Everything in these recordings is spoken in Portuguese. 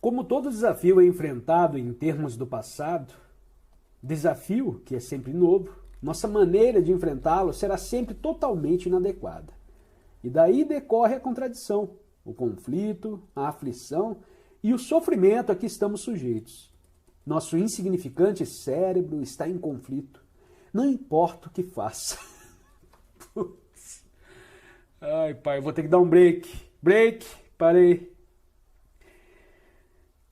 Como todo desafio é enfrentado em termos do passado, desafio que é sempre novo, nossa maneira de enfrentá-lo será sempre totalmente inadequada. E daí decorre a contradição, o conflito, a aflição e o sofrimento a que estamos sujeitos. Nosso insignificante cérebro está em conflito, não importa o que faça. Ai, pai, eu vou ter que dar um break. Break, parei.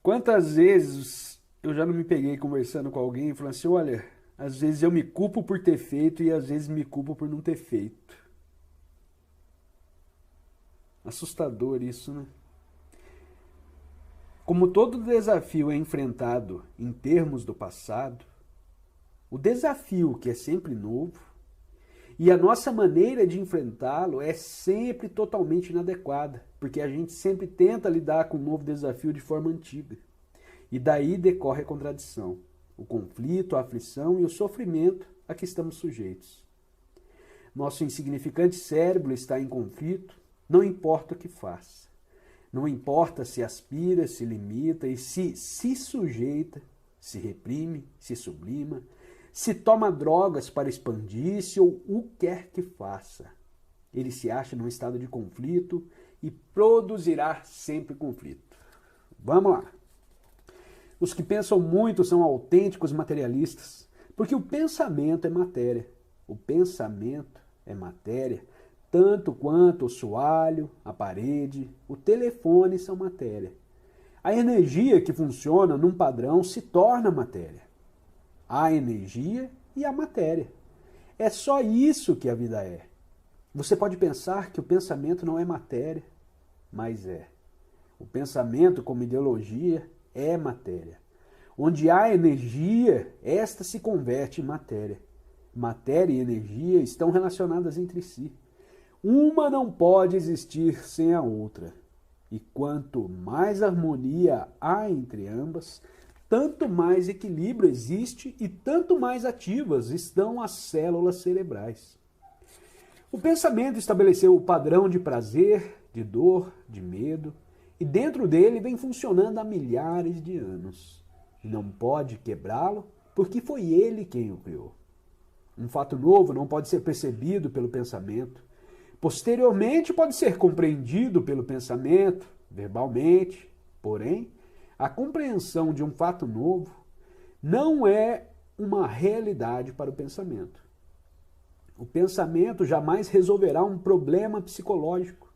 Quantas vezes eu já não me peguei conversando com alguém e falando assim, olha, às vezes eu me culpo por ter feito e às vezes me culpo por não ter feito. Assustador isso, né? Como todo desafio é enfrentado em termos do passado, o desafio que é sempre novo, e a nossa maneira de enfrentá-lo é sempre totalmente inadequada, porque a gente sempre tenta lidar com um novo desafio de forma antiga. E daí decorre a contradição, o conflito, a aflição e o sofrimento a que estamos sujeitos. Nosso insignificante cérebro está em conflito, não importa o que faça. Não importa se aspira, se limita e se sujeita, se reprime, se sublima, se toma drogas para expandir-se ou o quer que faça. Ele se acha num estado de conflito e produzirá sempre conflito. Vamos lá. Os que pensam muito são autênticos materialistas, porque o pensamento é matéria. O pensamento é matéria, tanto quanto o soalho, a parede, o telefone são matéria. A energia que funciona num padrão se torna matéria. A energia e a matéria. É só isso que a vida é. Você pode pensar que o pensamento não é matéria, mas é. O pensamento como ideologia é matéria. Onde há energia, esta se converte em matéria. Matéria e energia estão relacionadas entre si. Uma não pode existir sem a outra. E quanto mais harmonia há entre ambas, tanto mais equilíbrio existe e tanto mais ativas estão as células cerebrais. O pensamento estabeleceu o padrão de prazer, de dor, de medo, e dentro dele vem funcionando há milhares de anos. Não pode quebrá-lo, porque foi ele quem o criou. Um fato novo não pode ser percebido pelo pensamento. Posteriormente pode ser compreendido pelo pensamento, verbalmente, porém, a compreensão de um fato novo não é uma realidade para o pensamento. O pensamento jamais resolverá um problema psicológico.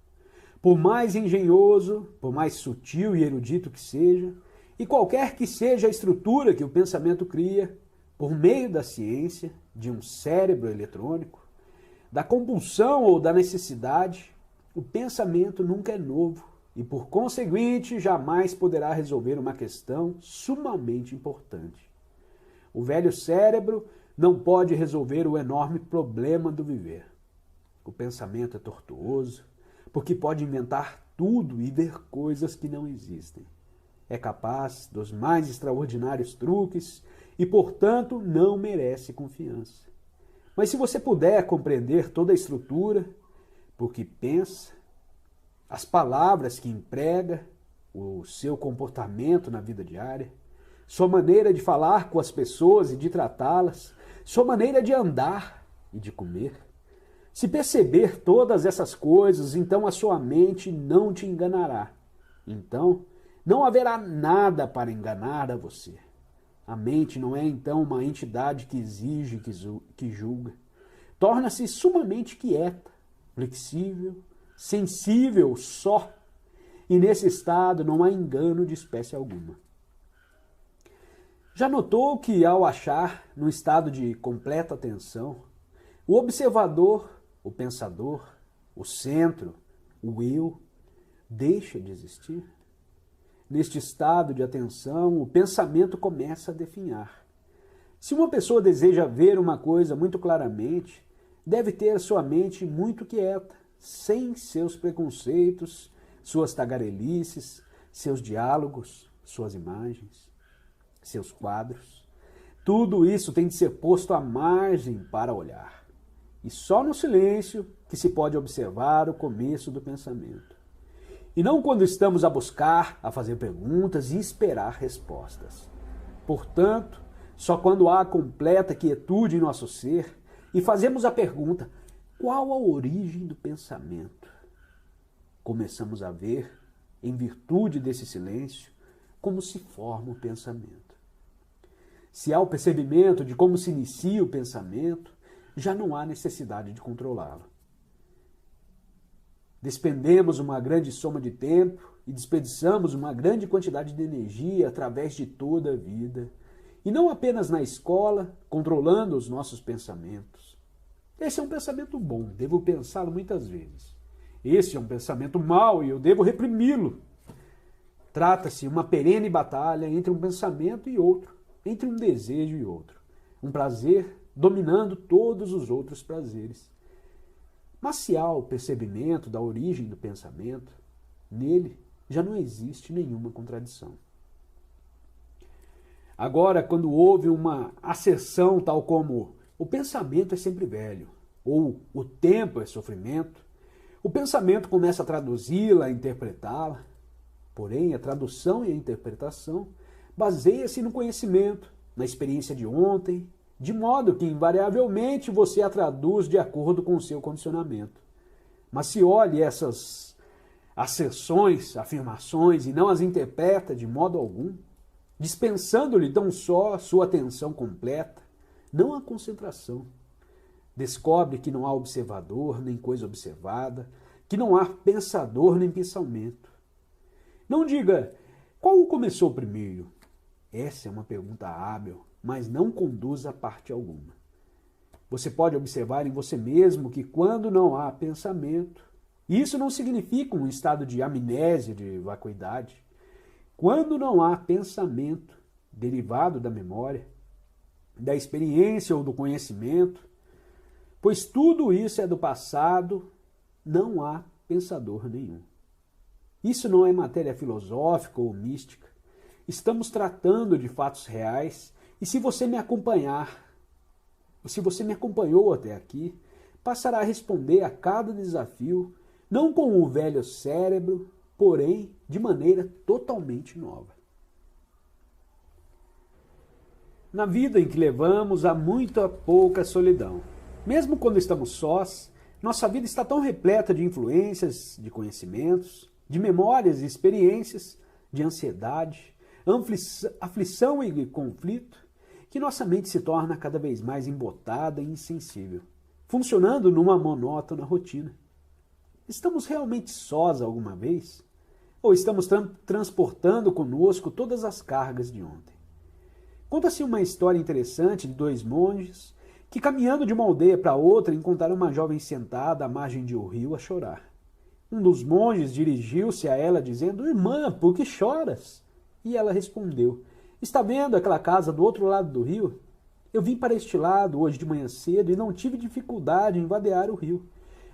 Por mais engenhoso, por mais sutil e erudito que seja, e qualquer que seja a estrutura que o pensamento cria, por meio da ciência, de um cérebro eletrônico, da compulsão ou da necessidade, o pensamento nunca é novo e, por conseguinte, jamais poderá resolver uma questão sumamente importante. O velho cérebro não pode resolver o enorme problema do viver. O pensamento é tortuoso, porque pode inventar tudo e ver coisas que não existem. É capaz dos mais extraordinários truques e, portanto, não merece confiança. Mas se você puder compreender toda a estrutura, porque pensa, as palavras que emprega, o seu comportamento na vida diária, sua maneira de falar com as pessoas e de tratá-las, sua maneira de andar e de comer, se perceber todas essas coisas, então a sua mente não te enganará. Então, não haverá nada para enganar a você. A mente não é então uma entidade que exige, que julga. Torna-se sumamente quieta, flexível, sensível só. E nesse estado não há engano de espécie alguma. Já notou que ao achar num estado de completa atenção, o observador, o pensador, o centro, o eu, deixa de existir? Neste estado de atenção, o pensamento começa a definhar. Se uma pessoa deseja ver uma coisa muito claramente, deve ter sua mente muito quieta, sem seus preconceitos, suas tagarelices, seus diálogos, suas imagens, seus quadros. Tudo isso tem de ser posto à margem para olhar. E só no silêncio que se pode observar o começo do pensamento. e não quando estamos a buscar, a fazer perguntas e esperar respostas. Portanto, só quando há completa quietude em nosso ser e fazemos a pergunta: qual a origem do pensamento? Começamos a ver, em virtude desse silêncio, como se forma o pensamento. Se há o percebimento de como se inicia o pensamento, já não há necessidade de controlá-lo. Despendemos uma grande soma de tempo e desperdiçamos uma grande quantidade de energia através de toda a vida, e não apenas na escola, controlando os nossos pensamentos. Esse é um pensamento bom, devo pensá-lo muitas vezes. Esse é um pensamento mau e eu devo reprimi-lo. Trata-se de uma perene batalha entre um pensamento e outro, entre um desejo e outro. Um prazer dominando todos os outros prazeres. Mas se há o percebimento da origem do pensamento, nele já não existe nenhuma contradição. Agora, quando houve uma asserção tal como o pensamento é sempre velho, ou o tempo é sofrimento, o pensamento começa a traduzi-la, a interpretá-la. Porém, a tradução e a interpretação baseia-se no conhecimento, na experiência de ontem, de modo que invariavelmente você a traduz de acordo com o seu condicionamento. Mas se olhe essas asserções, afirmações e não as interpreta de modo algum, dispensando-lhe tão só sua atenção completa, não a concentração. Descobre que não há observador nem coisa observada, que não há pensador nem pensamento. Não diga, qual começou primeiro? Essa é uma pergunta hábil, mas não conduz a parte alguma. Você pode observar em você mesmo que quando não há pensamento, e isso não significa um estado de amnésia, de vacuidade, quando não há pensamento derivado da memória, da experiência ou do conhecimento, pois tudo isso é do passado, não há pensador nenhum. Isso não é matéria filosófica ou mística. Estamos tratando de fatos reais e se você me acompanhou até aqui, passará a responder a cada desafio, não com o velho cérebro, porém de maneira totalmente nova. Na vida em que levamos há muita pouca solidão. Mesmo quando estamos sós, nossa vida está tão repleta de influências, de conhecimentos, de memórias e experiências, de ansiedade, aflição e conflito, que nossa mente se torna cada vez mais embotada e insensível, funcionando numa monótona rotina. Estamos realmente sós alguma vez? Ou estamos transportando conosco todas as cargas de ontem? Conta-se uma história interessante de dois monges que, caminhando de uma aldeia para outra, encontraram uma jovem sentada à margem de um rio a chorar. Um dos monges dirigiu-se a ela dizendo: "Irmã, por que choras?" E ela respondeu: "Está vendo aquela casa do outro lado do rio? Eu vim para este lado hoje de manhã cedo e não tive dificuldade em vadear o rio.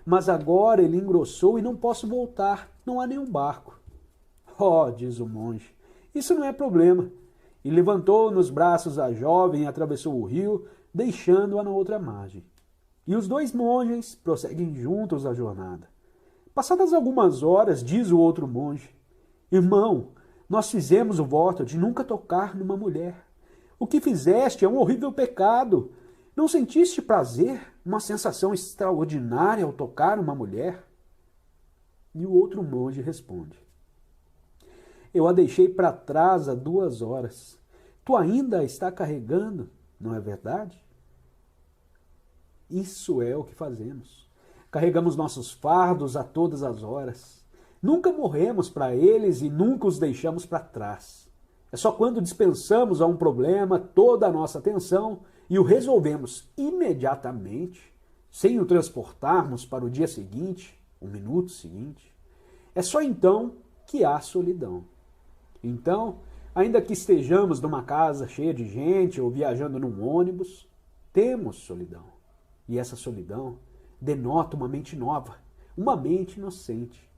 Mas agora ele engrossou e não posso voltar, não há nenhum barco." "Oh", diz o monge, "isso não é problema." E levantou nos braços a jovem e atravessou o rio, deixando-a na outra margem. E os dois monges prosseguem juntos a jornada. Passadas algumas horas, diz o outro monge: "Irmão, nós fizemos o voto de nunca tocar numa mulher. O que fizeste é um horrível pecado. Não sentiste prazer, uma sensação extraordinária ao tocar uma mulher?" E o outro monge responde: "Eu a deixei para trás há 2 horas. Tu ainda a está carregando, não é verdade?" Isso é o que fazemos. Carregamos nossos fardos a todas as horas. Nunca morremos para eles e nunca os deixamos para trás. É só quando dispensamos a um problema toda a nossa atenção e o resolvemos imediatamente, sem o transportarmos para o dia seguinte, o minuto seguinte, é só então que há solidão. Então, ainda que estejamos numa casa cheia de gente ou viajando num ônibus, temos solidão. E essa solidão denota uma mente nova, uma mente inocente.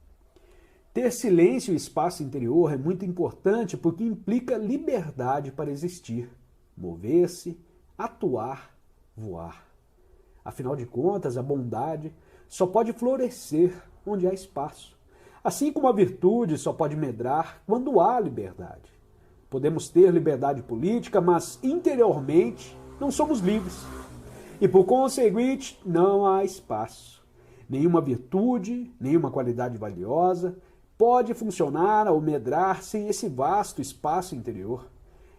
Ter silêncio e espaço interior é muito importante porque implica liberdade para existir, mover-se, atuar, voar. Afinal de contas, a bondade só pode florescer onde há espaço. Assim como a virtude só pode medrar quando há liberdade. Podemos ter liberdade política, mas interiormente não somos livres. E por conseguinte, não há espaço. Nenhuma virtude, nenhuma qualidade valiosa pode funcionar ou medrar sem esse vasto espaço interior.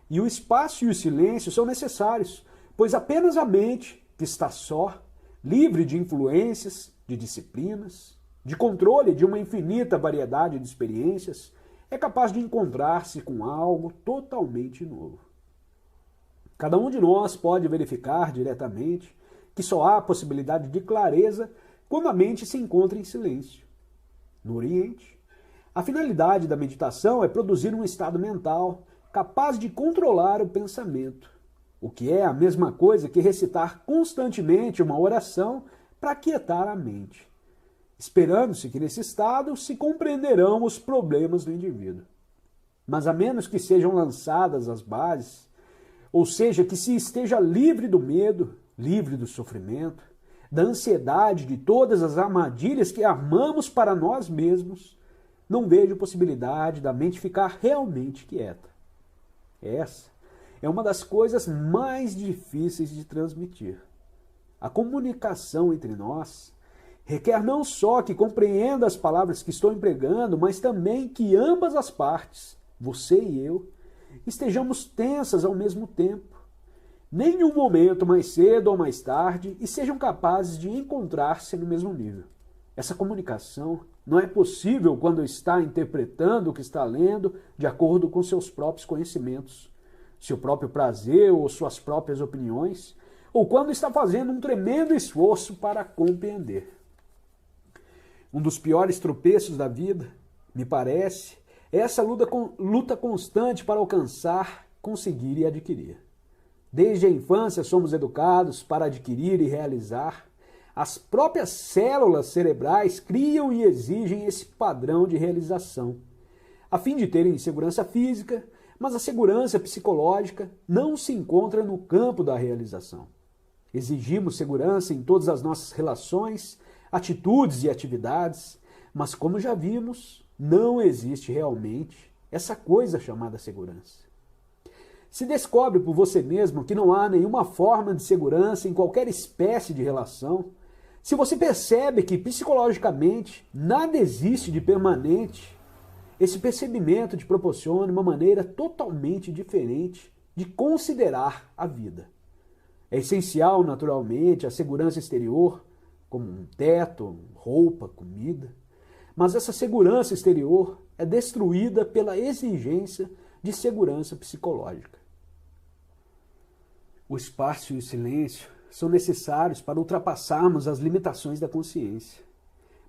E o espaço e o silêncio são necessários, pois apenas a mente, que está só, livre de influências, de disciplinas, de controle de uma infinita variedade de experiências, é capaz de encontrar-se com algo totalmente novo. Cada um de nós pode verificar diretamente que só há possibilidade de clareza quando a mente se encontra em silêncio. No Oriente, a finalidade da meditação é produzir um estado mental capaz de controlar o pensamento, o que é a mesma coisa que recitar constantemente uma oração para aquietar a mente, esperando-se que nesse estado se compreenderão os problemas do indivíduo. Mas a menos que sejam lançadas as bases, ou seja, que se esteja livre do medo, livre do sofrimento, da ansiedade, de todas as armadilhas que armamos para nós mesmos, não vejo possibilidade da mente ficar realmente quieta. Essa é uma das coisas mais difíceis de transmitir. A comunicação entre nós requer não só que compreenda as palavras que estou empregando, mas também que ambas as partes, você e eu, estejamos tensas ao mesmo tempo, nenhum momento mais cedo ou mais tarde, e sejam capazes de encontrar-se no mesmo nível. Essa comunicação não é possível quando está interpretando o que está lendo de acordo com seus próprios conhecimentos, seu próprio prazer ou suas próprias opiniões, ou quando está fazendo um tremendo esforço para compreender. Um dos piores tropeços da vida, me parece, é essa luta constante para alcançar, conseguir e adquirir. Desde a infância somos educados para adquirir e realizar. As próprias células cerebrais criam e exigem esse padrão de realização, a fim de terem segurança física, mas a segurança psicológica não se encontra no campo da realização. Exigimos segurança em todas as nossas relações, atitudes e atividades, mas como já vimos, não existe realmente essa coisa chamada segurança. Se descobre por você mesmo que não há nenhuma forma de segurança em qualquer espécie de relação, se você percebe que psicologicamente nada existe de permanente, esse percebimento te proporciona uma maneira totalmente diferente de considerar a vida. É essencial, naturalmente, a segurança exterior, como um teto, roupa, comida, mas essa segurança exterior é destruída pela exigência de segurança psicológica. O espaço e o silêncio são necessários para ultrapassarmos as limitações da consciência.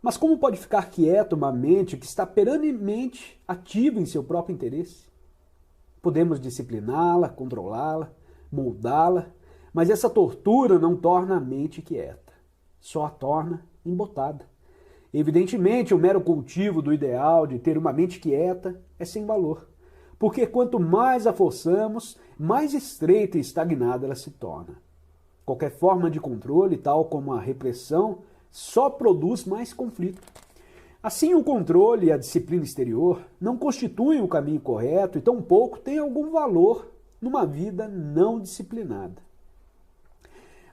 Mas como pode ficar quieto uma mente que está perenemente ativa em seu próprio interesse? Podemos discipliná-la, controlá-la, moldá-la, mas essa tortura não torna a mente quieta, só a torna embotada. Evidentemente, o mero cultivo do ideal de ter uma mente quieta é sem valor, porque quanto mais a forçamos, mais estreita e estagnada ela se torna. Qualquer forma de controle, tal como a repressão, só produz mais conflito. Assim, o controle e a disciplina exterior não constituem o caminho correto e tampouco têm algum valor numa vida não disciplinada.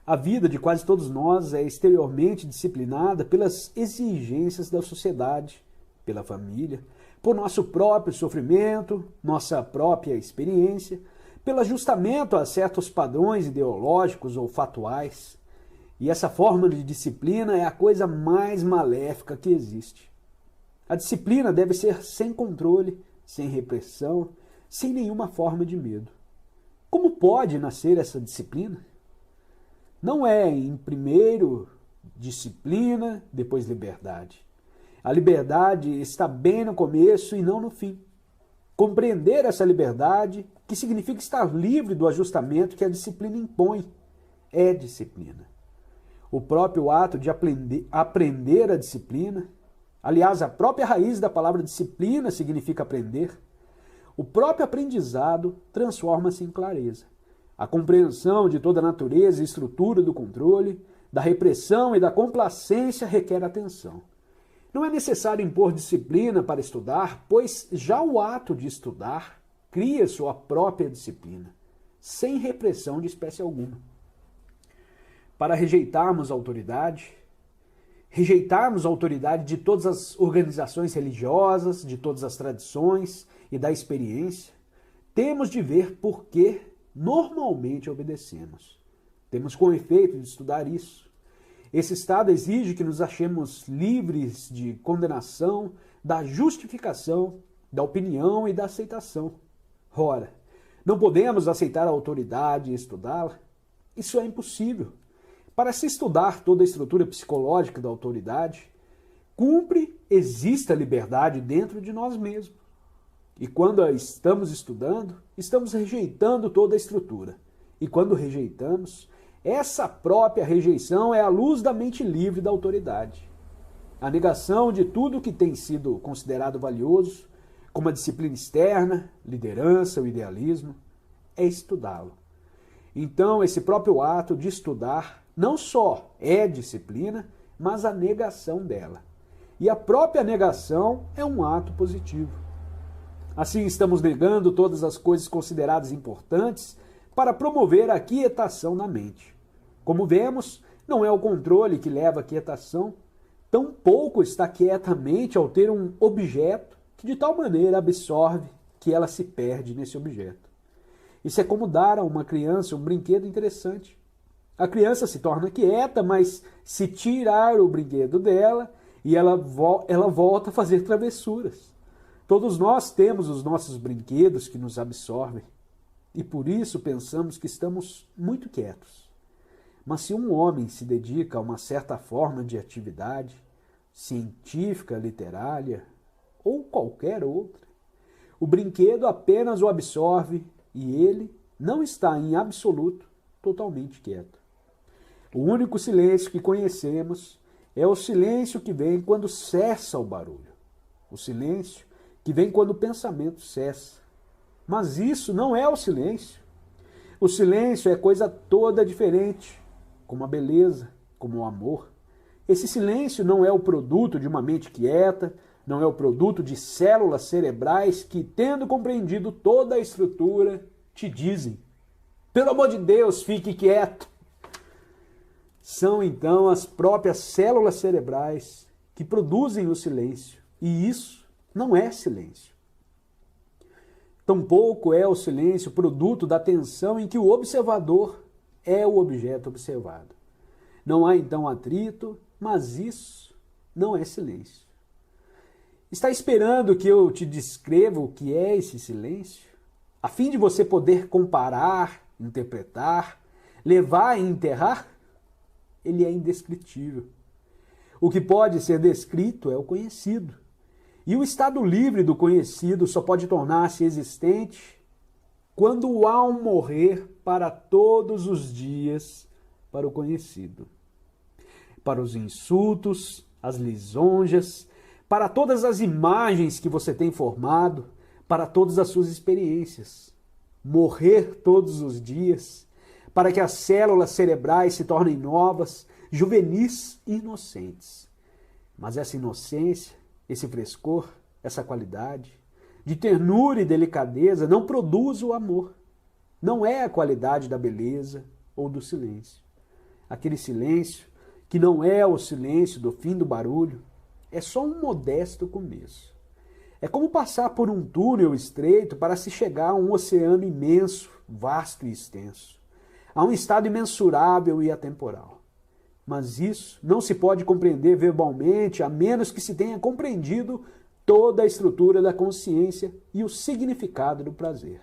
A vida de quase todos nós é exteriormente disciplinada pelas exigências da sociedade, pela família, por nosso próprio sofrimento, nossa própria experiência, pelo ajustamento a certos padrões ideológicos ou fatuais. E essa forma de disciplina é a coisa mais maléfica que existe. A disciplina deve ser sem controle, sem repressão, sem nenhuma forma de medo. Como pode nascer essa disciplina? Não é, em primeiro, disciplina, depois liberdade. A liberdade está bem no começo e não no fim. Compreender essa liberdade, que significa estar livre do ajustamento que a disciplina impõe, é disciplina. O próprio ato de aprender a disciplina, aliás, a própria raiz da palavra disciplina significa aprender, o próprio aprendizado transforma-se em clareza. A compreensão de toda a natureza e estrutura do controle, da repressão e da complacência requer atenção. Não é necessário impor disciplina para estudar, pois já o ato de estudar cria sua própria disciplina, sem repressão de espécie alguma. Para rejeitarmos a autoridade de todas as organizações religiosas, de todas as tradições e da experiência, temos de ver por que normalmente obedecemos. Temos com efeito de estudar isso. Esse estado exige que nos achemos livres de condenação, da justificação, da opinião e da aceitação. Ora, não podemos aceitar a autoridade e estudá-la? Isso é impossível. Para se estudar toda a estrutura psicológica da autoridade, cumpre exista liberdade dentro de nós mesmos. E quando a estamos estudando, estamos rejeitando toda a estrutura. E quando rejeitamos, essa própria rejeição é a luz da mente livre da autoridade. A negação de tudo que tem sido considerado valioso, como a disciplina externa, liderança, o idealismo, é estudá-lo. Então, esse próprio ato de estudar não só é disciplina, mas a negação dela. E a própria negação é um ato positivo. Assim, estamos negando todas as coisas consideradas importantes para promover a quietação na mente. Como vemos, não é o controle que leva à quietação, tampouco está quieta a mente ao ter um objeto que de tal maneira absorve que ela se perde nesse objeto. Isso é como dar a uma criança um brinquedo interessante. A criança se torna quieta, mas se tirar o brinquedo dela, e ela volta a fazer travessuras. Todos nós temos os nossos brinquedos que nos absorvem, e por isso pensamos que estamos muito quietos. Mas se um homem se dedica a uma certa forma de atividade, científica, literária ou qualquer outra, o brinquedo apenas o absorve e ele não está em absoluto totalmente quieto. O único silêncio que conhecemos é o silêncio que vem quando cessa o barulho. O silêncio que vem quando o pensamento cessa. Mas isso não é o silêncio. O silêncio é coisa toda diferente, como a beleza, como o amor. Esse silêncio não é o produto de uma mente quieta, não é o produto de células cerebrais que, tendo compreendido toda a estrutura, te dizem: pelo amor de Deus, fique quieto. São então as próprias células cerebrais que produzem o silêncio, e isso não é silêncio. Tampouco é o silêncio produto da tensão em que o observador é o objeto observado. Não há então atrito, mas isso não é silêncio. Está esperando que eu te descreva o que é esse silêncio? A fim de você poder comparar, interpretar, levar e enterrar? Ele é indescritível. O que pode ser descrito é o conhecido. E o estado livre do conhecido só pode tornar-se existente quando há um morrer para todos os dias para o conhecido. Para os insultos, as lisonjas, para todas as imagens que você tem formado, para todas as suas experiências. Morrer todos os dias, para que as células cerebrais se tornem novas, juvenis e inocentes. Mas essa inocência, esse frescor, essa qualidade de ternura e delicadeza não produz o amor. Não é a qualidade da beleza ou do silêncio. Aquele silêncio que não é o silêncio do fim do barulho, é só um modesto começo. É como passar por um túnel estreito para se chegar a um oceano imenso, vasto e extenso, a um estado imensurável e atemporal. Mas isso não se pode compreender verbalmente, a menos que se tenha compreendido toda a estrutura da consciência e o significado do prazer,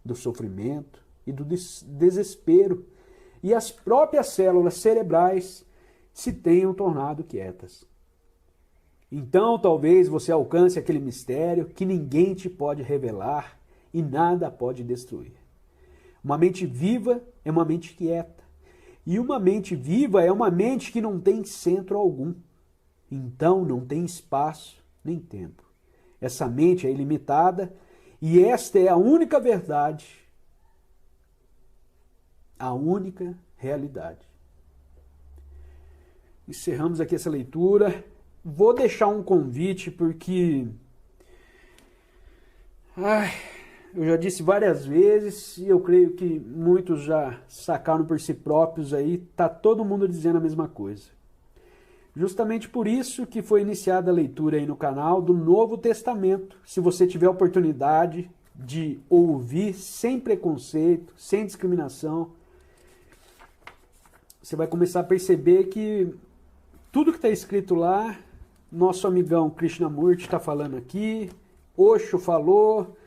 do sofrimento e do desespero, e as próprias células cerebrais se tenham tornado quietas. Então talvez você alcance aquele mistério que ninguém te pode revelar e nada pode destruir. Uma mente viva é uma mente quieta. E uma mente viva é uma mente que não tem centro algum. Então não tem espaço nem tempo. Essa mente é ilimitada e esta é a única verdade, a única realidade. Encerramos aqui essa leitura vou deixar um convite porque eu já disse várias vezes e eu creio que muitos já sacaram por si próprios aí, tá todo mundo dizendo a mesma coisa. Justamente por isso que foi iniciada a leitura aí no canal do Novo Testamento. Se você tiver a oportunidade de ouvir sem preconceito, sem discriminação, você vai começar a perceber que tudo que está escrito lá, nosso amigão Krishnamurti está falando aqui, Osho falou,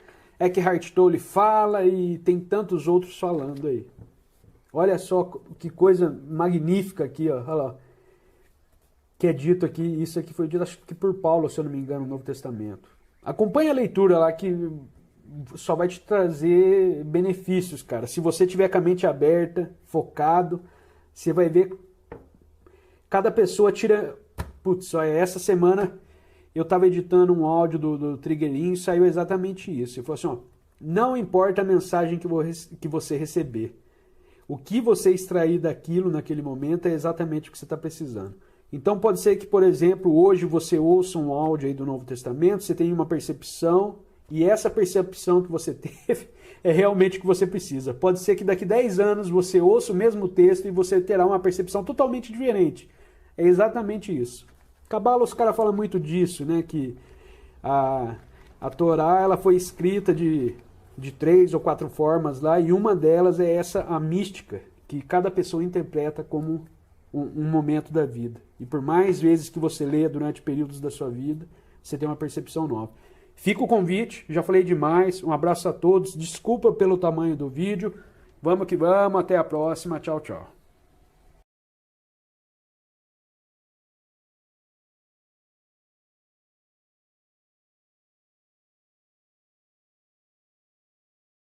Eckhart Tolle fala e tem tantos outros falando aí. Olha só que coisa magnífica aqui, ó, olha lá, que é dito aqui, isso aqui foi dito acho que por Paulo, se eu não me engano, no Novo Testamento. Acompanhe a leitura lá que só vai te trazer benefícios, cara. Se você tiver com a mente aberta, focado, você vai ver cada pessoa tira... Putz, olha, essa semana eu estava editando um áudio do Trigueirinho e saiu exatamente isso. Ele falou assim, ó, não importa a mensagem que você receber. O que você extrair daquilo naquele momento é exatamente o que você está precisando. Então pode ser que, por exemplo, hoje você ouça um áudio aí do Novo Testamento, você tenha uma percepção, e essa percepção que você teve é realmente o que você precisa. Pode ser que daqui 10 anos você ouça o mesmo texto e você terá uma percepção totalmente diferente. É exatamente isso. Cabala, os caras falam muito disso, né? Que a Torá ela foi escrita de 3 ou 4 formas lá, e uma delas é essa, a mística, que cada pessoa interpreta como um momento da vida. E por mais vezes que você leia durante períodos da sua vida, você tem uma percepção nova. Fica o convite, já falei demais, um abraço a todos, desculpa pelo tamanho do vídeo, vamos que vamos, até a próxima, tchau, tchau.